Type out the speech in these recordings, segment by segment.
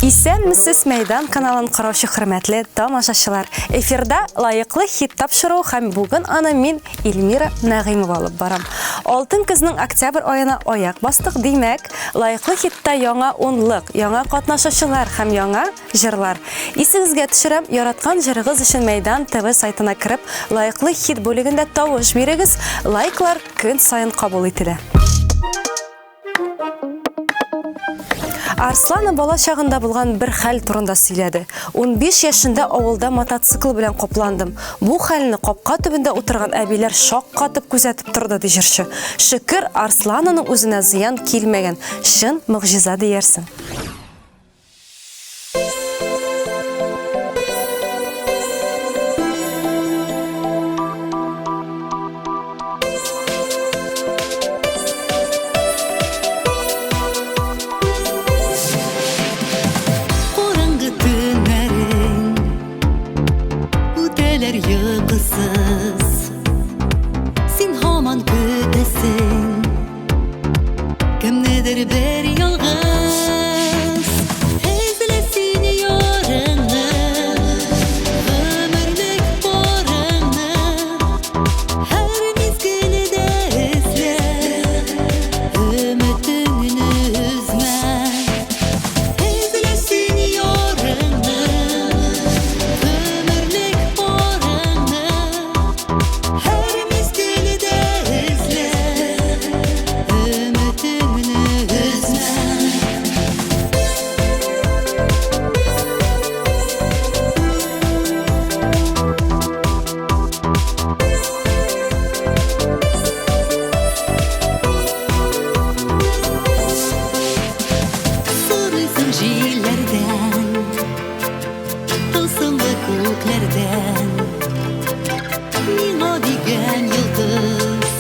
Исәнмесез мәйдан каналын караучы хөрмәтле тамашачылар. Эфирда лайклы хит тапшыру һәм бүген аны мин Эльмира Нәгыймова алып барам. Алтын кызның октябрь аена аяк бастык, димәк, лайклы хитта яңа унлык, яңа катнашучылар һәм яңа җырлар. Исегезгә төшерәм, яраткан җырыгыз өчен мәйдан ТВ сайтына кирип, лайклы хит бүлегендә тавыш бирегез. Лайклар көн сайын кабул ителә. Арсланы бала чагында булган бер хәл турында сөйләде. 15 яшендә авылда мотоцикл белән капландым. Бу хәлне капка төбендә утырган әбиләр шаккатып күзәтеп торды ди җырчы. Шөкер, Арсланың үзенә зыян килмәгән. Шын мөгъҗиза диярсең. Син һаман көтәсең, кемнедер бер ялгыз. Эзлә син ярыңны, гомерлек барыңны, һәр мизгелдә эзлә, өметеңне үзмә. Эзлә син ярыңны, гомерлек барыңны, һәр мизгелдә эзлә, өметеңне үзмә. Сорыйсың җилләрдән, тылсымлы күкләрдән, миңа дигән йолдыз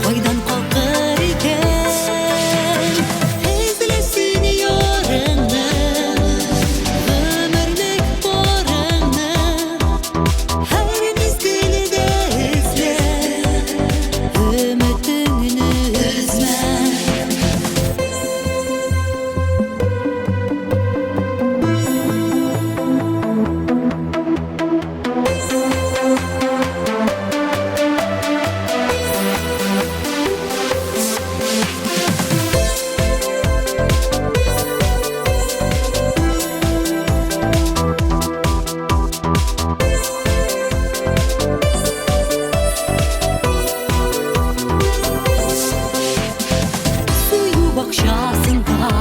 кайдан калкыр икән? Эзлә син ярыңны, гомерлек барыңны, һәр мизгелдә эзлә, өметеңне үзмә. Сөю бакчасында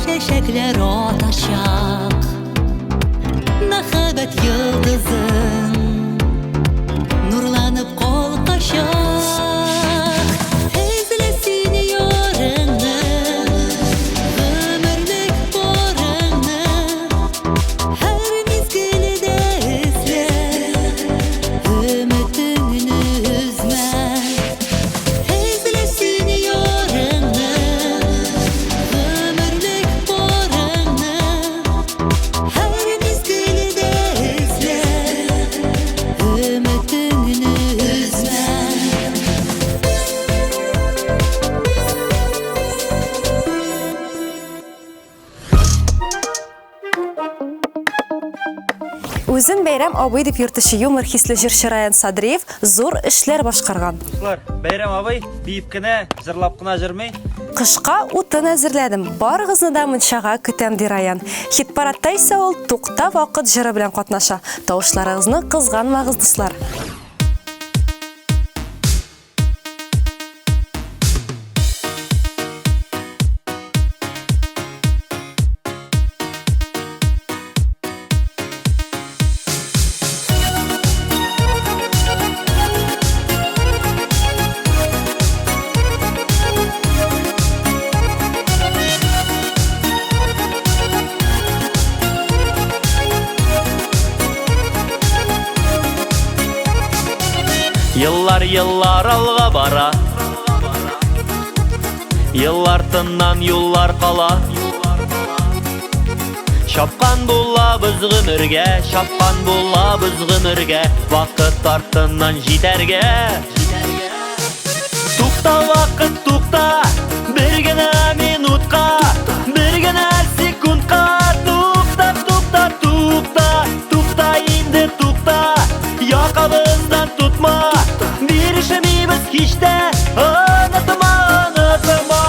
чәчәкләр атачак, мәхәббәт йолдызың нурланып калкачак. Эзлә син ярыңны, гомерлек барыңны, һәр мизгелдә эзлә, өметеңне үзмә. Эзлә син ярыңны, гомерлек барыңны, һәр мизгелдә эзлә, өметеңне үзмә. Үзен Бәйрәм абый дип йөртүче юмор хисле җырчы Раян Садриев зур эшләр башкарган. Бәйрәм абый биеп кенә, җырлап кына җырмый. Кышка утын әзерләдем. Барыгызны да мунчага көтәм ди Раян. Хит-парадта исә ул тукта вакыт җыры белән катнаша. Тавышларыгызны кызганмагыз, дуслар. Йыллар алга бара, йыллар тыннан юллар кала. Чапкан булабыз гомергә, чапкан булабыз гомергә, вакыт артыннан җитәргә. Тукта вакыт, тукта, бер генә минутка, бер Якабыздан тутма, бирешмибез һич тә, онытма, онытма.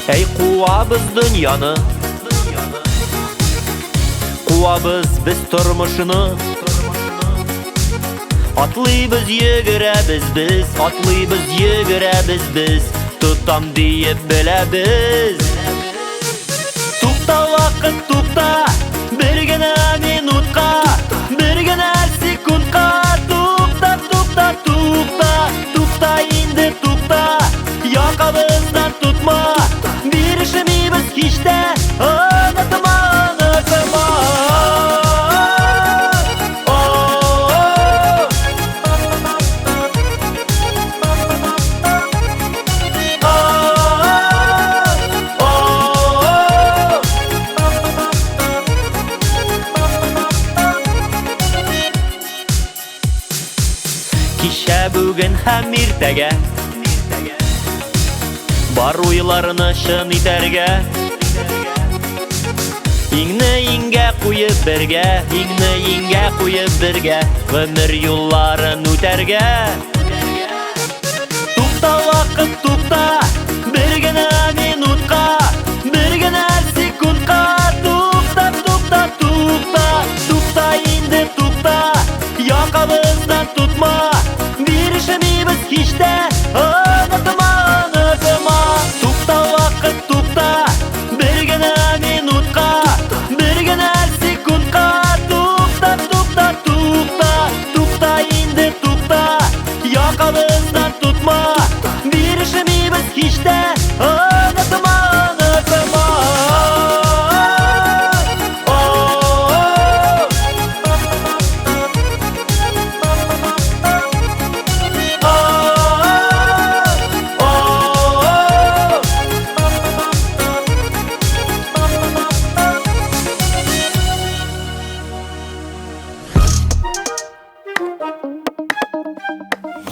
Әй куабыз дөньяны, куабыз без тормышны. Атлыйбыз, йөгерәбез без, атлыйбыз, йөгерәбез без, тутам диеп беләбез. Тукта вакыт, тукта, бер генә минутка, бер генә секундка. Тукта, тукта, тукта, тукта инде, тукта. Якабыздан тутма, бирешмибез һич тә, онытма, онытма. Кичә, бүген һәм иртәгә бар уйларны чын итәргә. Иңне иңгә куеп бергә, иңне иңгә куеп бергә, гомер юлларын үтәргә. Тукта вакыт, тукта, бер генә минутка, бер генә секундка. Тукта, тукта, тукта, тукта инде, тукта. Якабыздан тутма, бирешмибез һич тә, онытма, онытма. Тукта вакыт, тукта, бер генә минутка, бер генә секундка. Тукта, тукта, тукта, тукта инде, тукта. Якабыздан тутма, бирешмибез һич тә, онытма, онытма.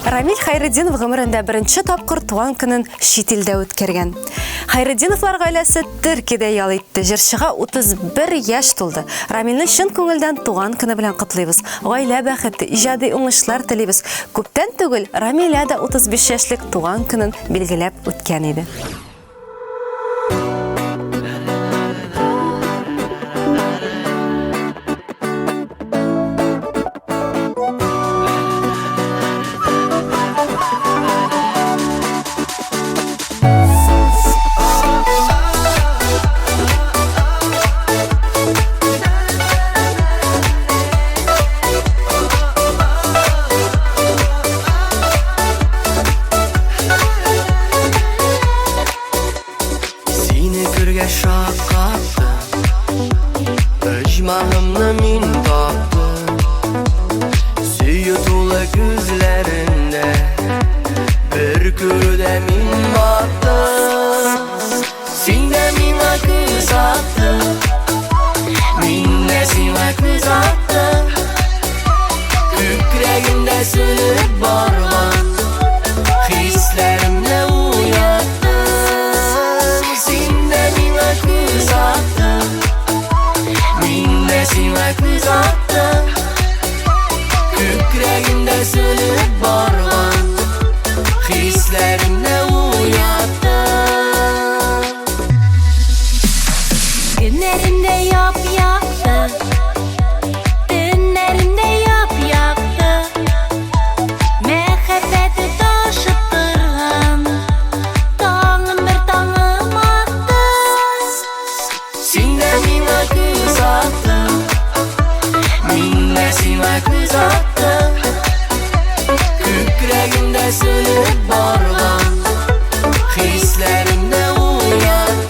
Рамил Хайретдинов гомерендә беренче тапкыр туган көнен чит илдә үткәргән. Хайретдиновлар гаиләсе Төркиядә ял итте. Җырчыга 31 яшь тулды. Рамилне чын күңелдән туган көне белән котлыйбыз. Гаилә бәхете, иҗади уңышлар телибез. Күптән түгел Рамилә дә 35 яшьлек туган көнен билгеләп үткән иде. Icmahımla min taptım, suyu tula gözlerinde, bir körüde min battım. Sen de mine göz attın, min de sine göz attın. Kükrəgimdə sönüb barban, hislərimlə uyattın. Sen de mine göz attın, sine göz attın. Kükrəgimdə sönüb barban, hislərimlə uyattın. Günlerimde yap yaktı, dünlerimde yap yaktı. Mehabbeti taşıp durğan, tağım bir tağım attı. Sen de mine göz attın, sine göz attın. Kükrəgimdə sönüb barban, hislərimlə uyattın.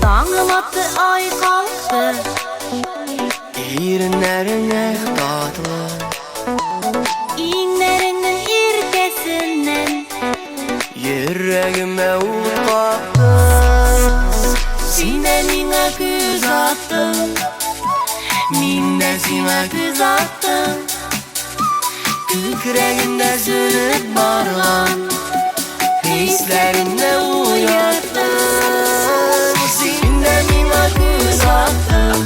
Tağım attı, ay kalktı, Иреннәреңә татлы Иңнәреңнең иркәсеннән Йөрәгемә ут какты Син дә миңа күз аттың Мин дә сиңа күз аттым Күкрәгемдә сөнеп барган Хисләремне уяттың Син дә миңа күз аттың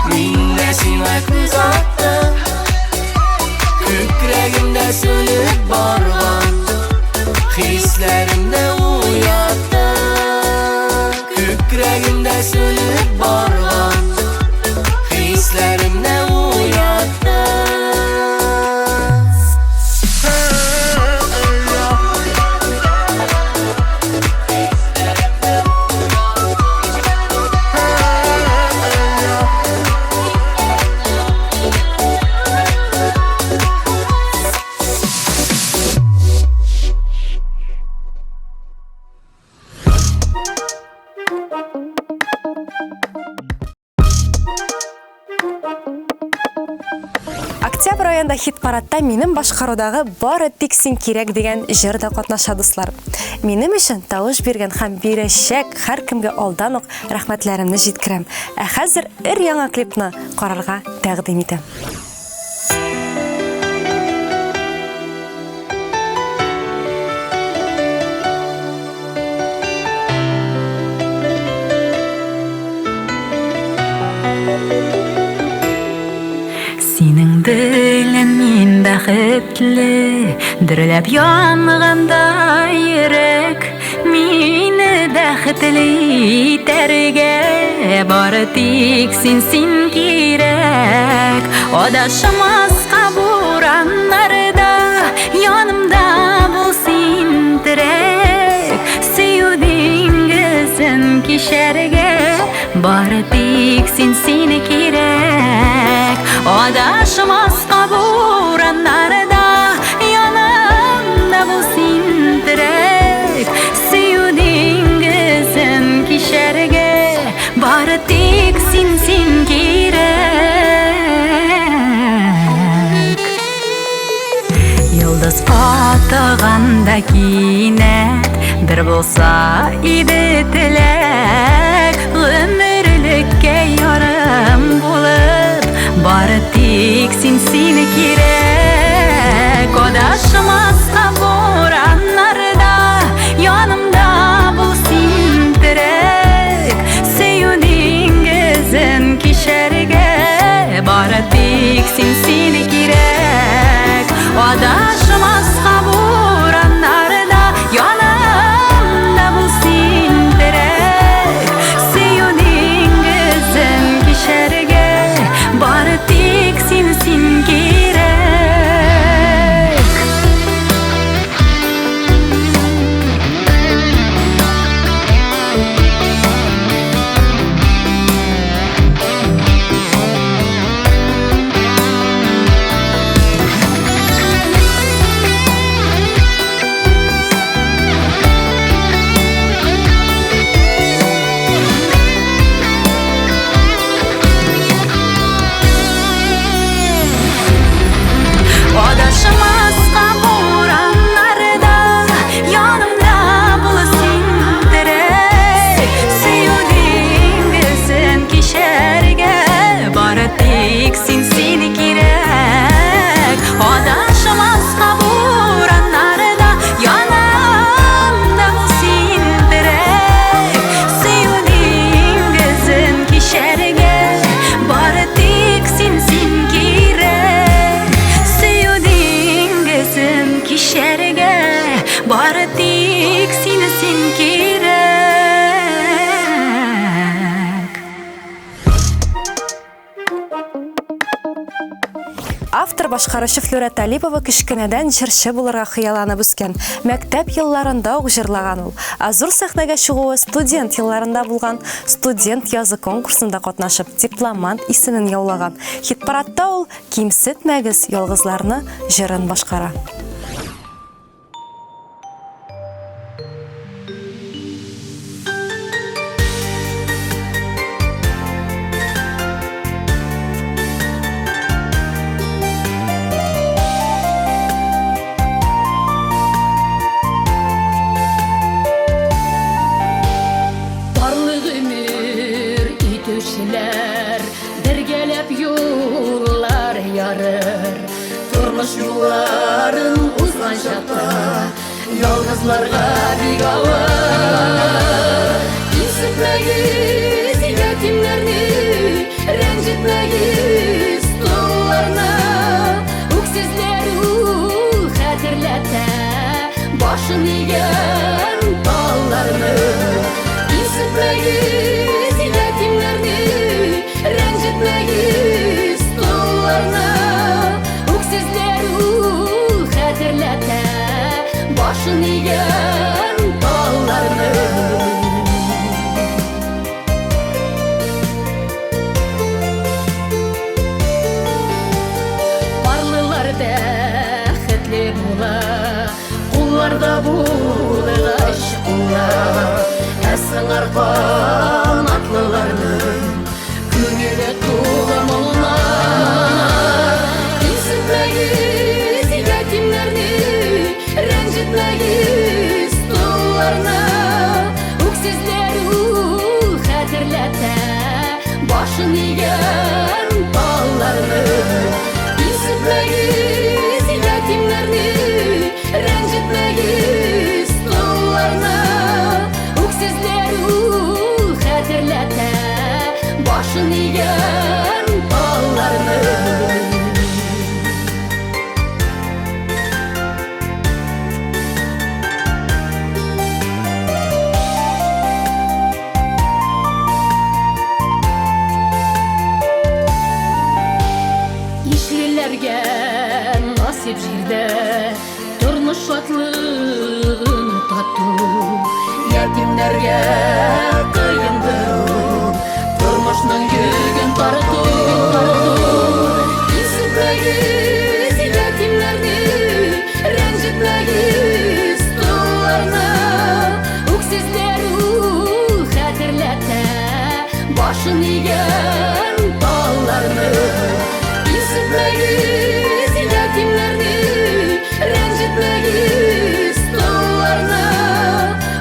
Мин дә сиңа күз аттым Күкрәгемдә сөнеп барган Хисләремне уяттың Күкрәгемдә сөнеп барган Хисләремне уяттың Октябрь аенда хит-парадта минем башкарудагы бары тик син кирәк дигән җырда катнаша дуслар. Минем өчен тавыш биргән һәм бирәчәк һәркемгә алдан ук рәхмәтләремне җиткерәм. Ә хәзер өр-яңа клипны карарга тәкъдим итәм. Синең белән мин бәхетле, дөрләп янганда йөрәк, мине бәхетле итәргә бары тик син кирәк. Адашмаска бураннарда янымда бул син терәк, сөю диңгезен кишәргә бары тик син кирәк. Адашмаска бураннарда янымда бул син терәк, сөю диңгезен кишәргә бары тик син кирәк. Йолдыз катыганда кинәт бер булса иде теләк, гомерлеккә ярым булып бары тик син кирәк. Адашмаска бураннарда янымда бул син терәк, сөю диңгезен кишәргә бары тик син кирәк. Адашмаска бураннарда янымда бул син терәк, сөю диңгезен кишәргә бары тик син кирәк. Адашмаска бураннарда янымда бул син терәк, сөю диңгезен кишәргә бары тик син кирәк. Адашмаска бураннарда янымда бул син терәк, сөю диңгезен кишәргә бары тик син кирәк. Кишәргә бары тик син кирәк. Автор башкаручы Флюра Талипова кичкенәдән җырчы булырга хыялланып үскән. Мәктәп елларында ук җырлаган ул. Азур сәхнәгә чыгуы студент елларында булган, студент язы конкурсында катнашып, дипломант исемен яулаган. Хит-парадта ул кимсетмәгез ялгызларны җырын башкара. тормыш юлларын узган чакта ялгызларга бик авыр. Инсетмәгез ятимнәрне, рәнҗетмәгез тулларны, үксезләр хәтерләтә башын игән талларны. Инсетмәгез ятимнәрне, рәнҗетмәгез тулларны, үксезләр хәтерләтә башын игән талларны. Кулларда булыгач куллар, әсәңар канатлыларның күңеле тулы моңнар. Инсетмәгез ятимнәрне, рәнҗетмәгез тулларны, үксезләр хәтерләтә башын игән талларны. Инсетмәгез ятимнәрне, рәнҗетмәгез тулларны, үксезләр хәтерләтә башын игән талларны. Ишлеләргә насип җирдә тормыш шатлыгын тату, ятимнәргә кыендыру, тормышның йөген тарту. Инсетмәгез ятимнәрне, рәнҗетмәгез тулларны, үксезләр хәтерләтә башын игән талларны. Инсетмәгез ятимнәрне, рәнҗетмәгез тулларны,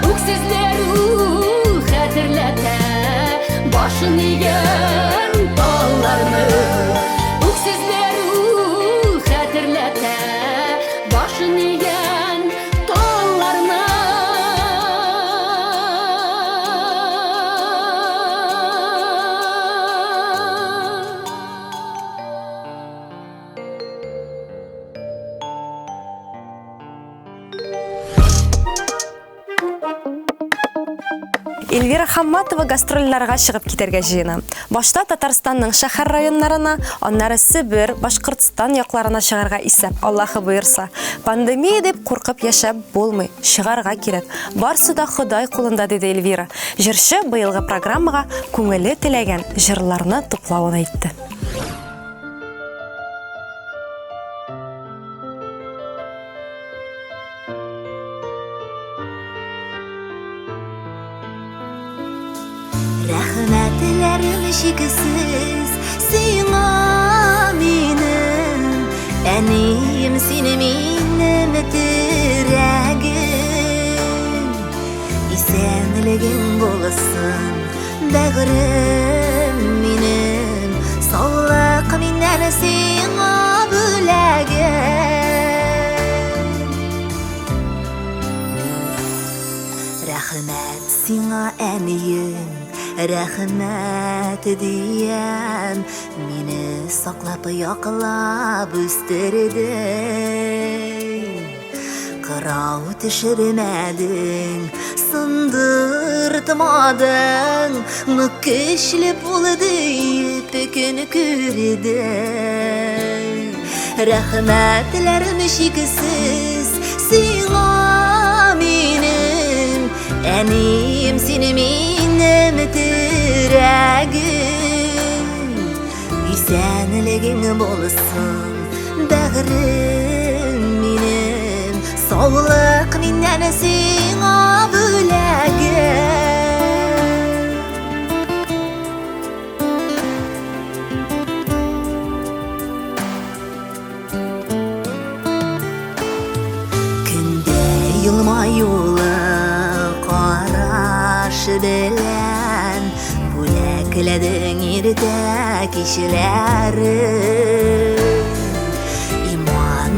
үксезләр хәтерләтә башын игән талларны. Үксезләр хәтерләтә башын игән талларны. Эльвира Хамматова гастрольләргә чыгып китәргә җыена. Башта Татарстанның шәһәр районнарына, аннары Себер, Башкортстан якларына чыгарга исәп, Аллаһы буйырса. Пандемия дип куркып яшәп булмый, чыгарга кирәк. Барсы да Ходай кулында, диде Эльвира. Җырчы быелгы программага күңеле теләгән җырларны туплавын әйтте. Рәхмәтләрем шиксез сиңа минем, әнием сине минем терәгем. Исәнлегең булсын бәгърем минем, саулык миннән сиңа бүләгем. Рәхмәт сиңа әнием, рәхмәт диям, мине саклап яклап үстердең. Кырау төшермәдең, сындыртмадың, нык көчле булды көн күрдең. Рәхмәтләрем шиксез сиңа минем, әнием сине минем терәгем. Исәнлегең булсын бәгърем минем, саулык миннән сиңа бүләгем. Көндә елмаюлы караш белән бүләкләдең иртә кичләрен. Иман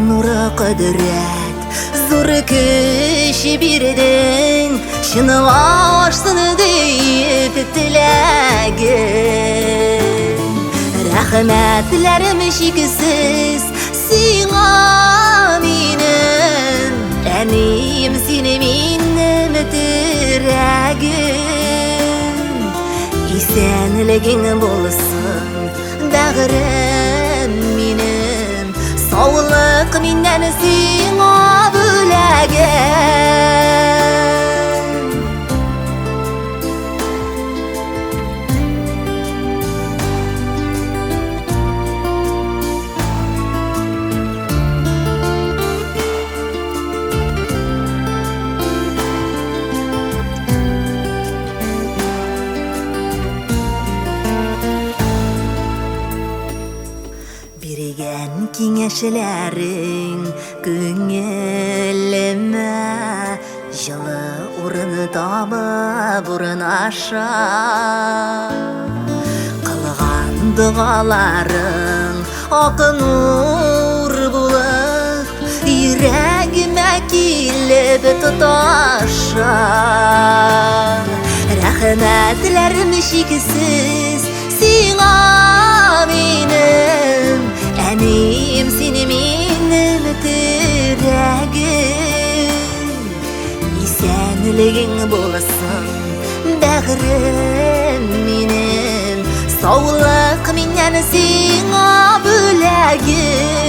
кыдрәт зур көч бирдең шыныга ашсын дип теләгем рәхмәтләрем шиксез сиңа минем әнием сине минем терәгем исәнлегең булсын бәгърем минем саулык миннән сиңа бүләгем Киңәшләрең күңелемә жылы урын табып урын аша кылган дугаларың ак нур булып йөрәгемә килеп тоташа рәхмәтләрем шиксез сиңа минем әнием сине минем терәгем исәнлегең булсын бәгърем минем саулык миннән сиңа бүләгем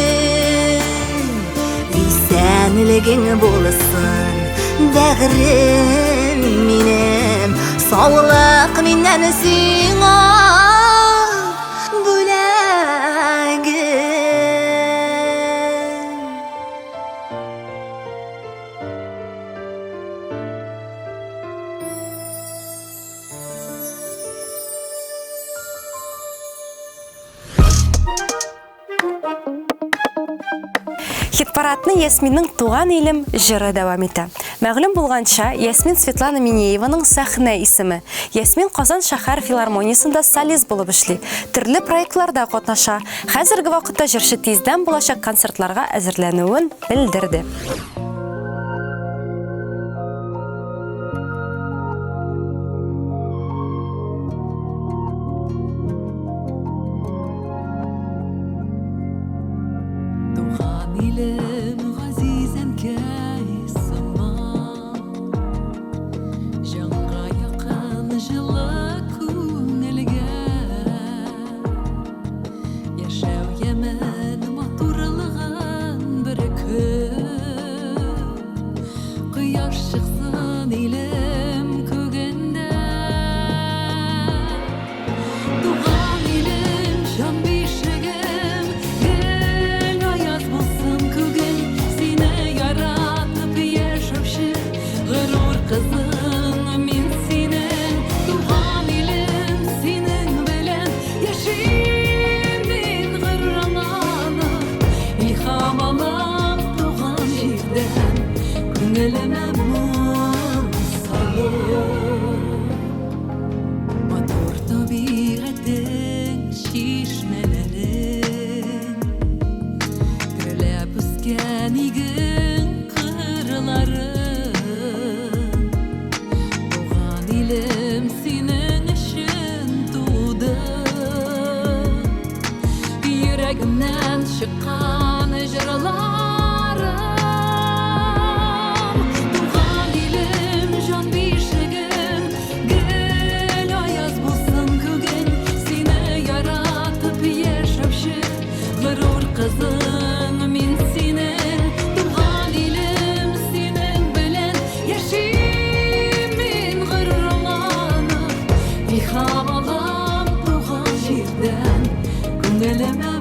исәнлегең булсын бәгърем минем саулык миннән сиңа Хит-парадны Ясминның туган илем җыры дәвам итә. Мәгълүм булганча, Ясмин Светлана Минееваның сәхнә исеме. Ясмин Казан шәһәр филармониясендә солист булып эшли. Төрле проектларда катнаша. Хәзерге вакытта җырчы тиздән булачак концертларга әзерләнүен белдерде. Йөрәгемнән чыккан җырларым туган илем җан бишегем гел аяз булсын күген сине яратып яшәүче горур кызың мин синең туган илем синең белән яшим мин горурланып илһам алам туган җирдән күңелемә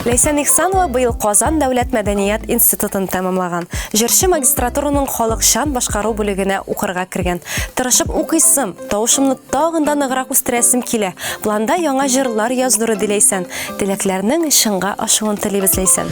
Ләйсән Ихсанова быел Казан дәүләт мәдәният институтын тәмамлаган. Җырчы магистратураның халыкчан башкару бүлегенә укырга кергән. Тырышып укыйсым, тавышымны тагын да ныграк үстерәсем килә. Планда яңа җырлар яздыру диләйсән. Теләкләрнең чынга ашуын телибез Ләйсән.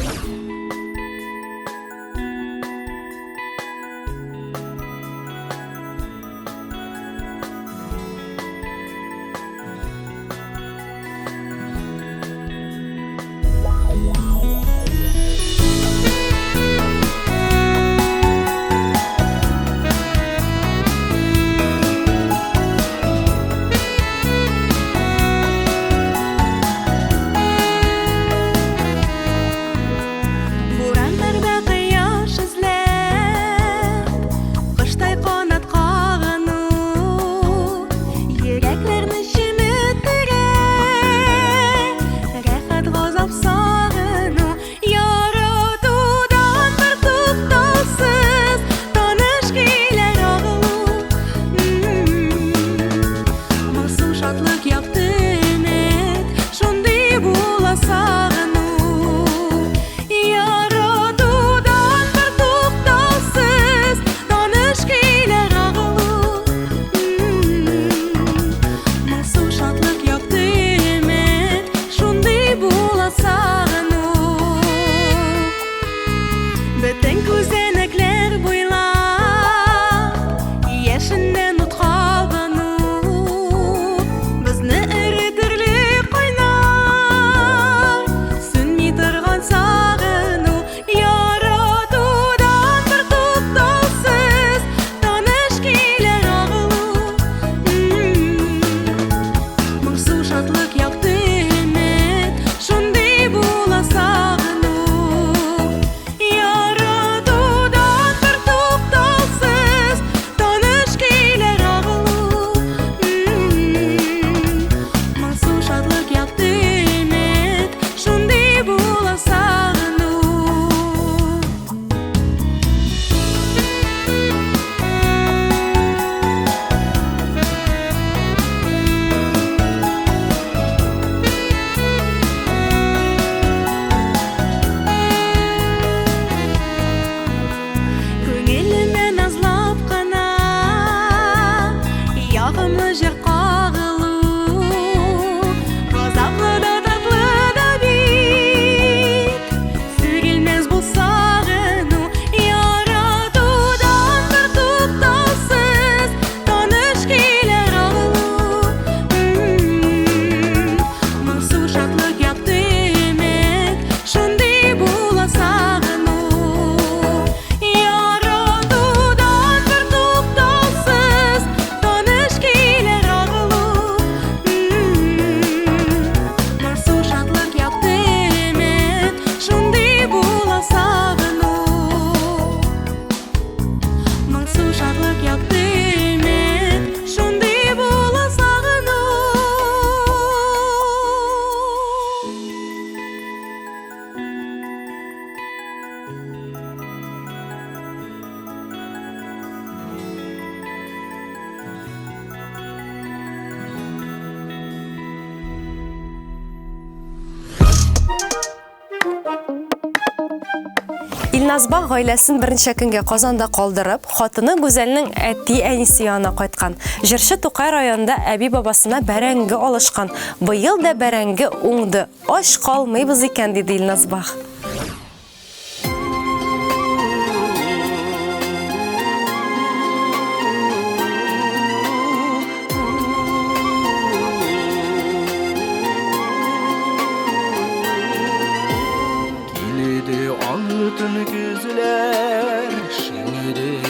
Илназба гаиләсен берничә көнгә Казанда калдырып, хатыны Гүзәлнең әти-әнисе янына кайткан. Җырчы Тукай районында әби-бабасына бәрәңге алышкан. Быел да бәрәңге уңды. Аш калмыйбыз икән, диде Илназба.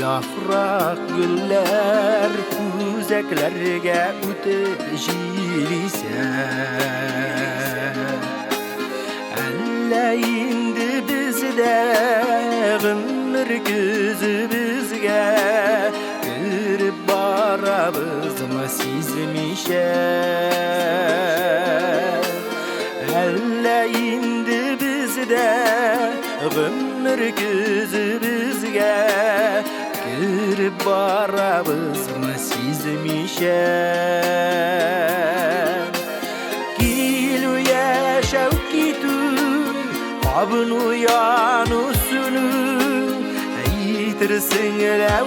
Яфрак гүлләр күзәкләргә үтеп җилисә. Әллә инде бездә гомер күзебезгә кереп барабызмы сизмичә. Әллә инде бездә гомер күзебезгә kirib barabızmı sizmişe. Kilu yaşav kitu Абын уяну сүнү әйтерсең әле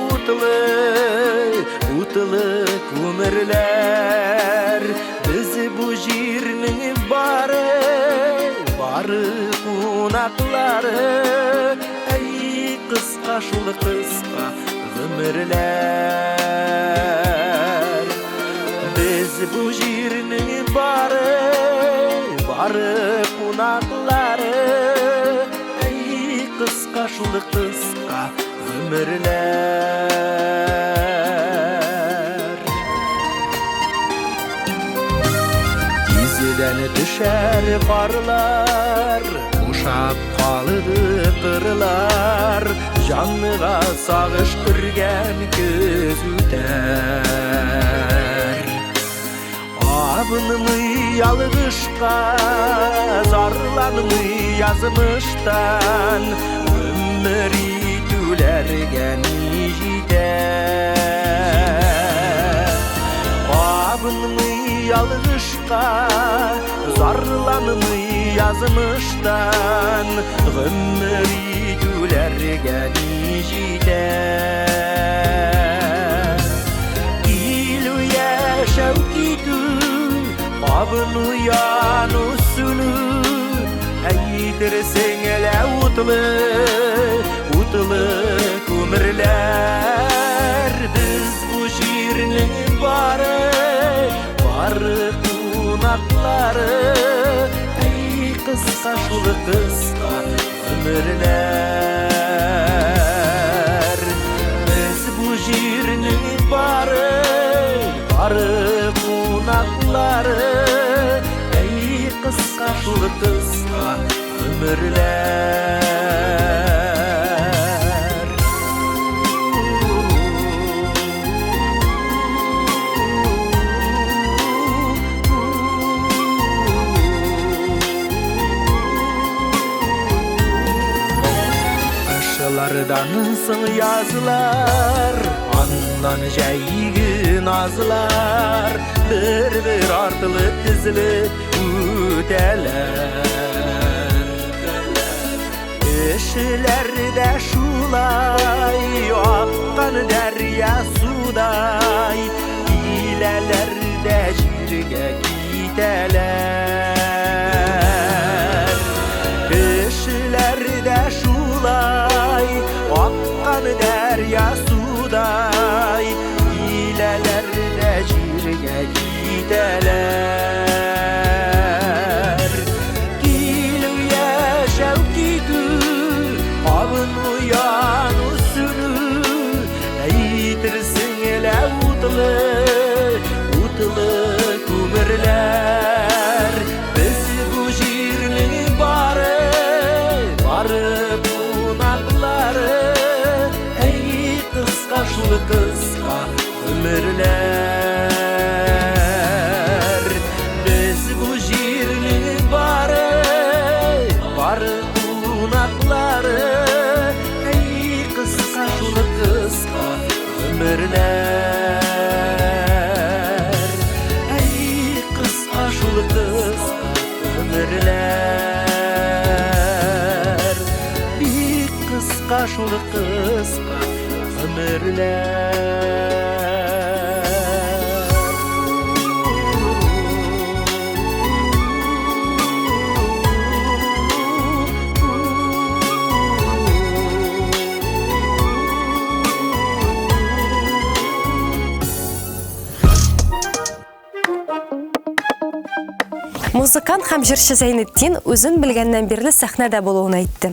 утлы күмерләр Біз бу җирнең бары кунаклары Әй кыска шул кыска гомерләр Біз бу җирнең бары кунаклары Әй кыска шул кыска гомерләр Тизедән төшәр карлар Ушап калды кырлар Жанныга сагыш кергән көз үтәр Абынмый ялгышка Зарланмый язмыштан Өмір итүләргә ни җитәр Абынмый ялгышка Зарланмый язмыштан Өмір итүләргә ни җитәр Илү яшәү китү Абын уяну сүнү әйтерсең әле утлы күмерләр Біз бу җирнең бары кунаклары Әй кыска шул кыска гомерләр Біз бу җирнең бары кунаклары Әй кыска шул кыска гомерләр Кышылардан соң язлар Аннан җәйге назлар Бер артлы тезелеп үтәләр Кешеләрдә шулай аккан дәрья судай Киләләр дә җиргә китәләр Кешеләрдә шулай аккан дәрья судай Киләләр дә җиргә китәләр Килү яшәү китү Абын уяну сүнү әйтерсең әле утлы күмерләр Біз бу җирнең бары кунаклары Әй кыска шул кыска гомерләр Біз бу җирнең бары кунаклары Әй кыска шул кыска гомерләр Әй кыска шул кыска гомерләр Бик кыска шул кыска гомерләр Музыкант һәм җырчы Зәйнетдин үзен белгәннән бирле сәхнәдә булуын әйтте.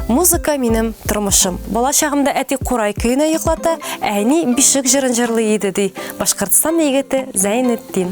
Музыка минем тормышым. Бала чагымда әти курай көенә йоклата, әни бишек җырын җырлый иде ди. Башкортстан егете Зәйнетдин.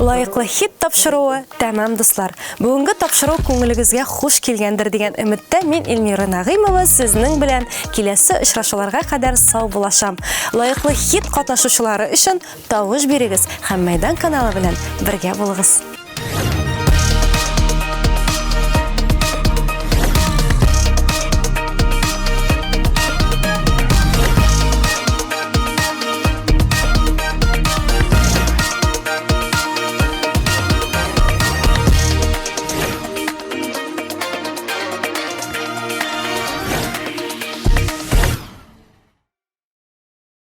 Лайклы хит тапшыруы тәмам дуслар. Бүгенге тапшыру күңелегезгә хуш килгәндер дигән өметтә мин Эльмира Нагыймова сезнең белән киләсе очрашуларга кадәр сау булашам. Лайклы хит катнашучылары өчен тавыш бирегез һәм Мәйдан каналы белән бергә булыгыз.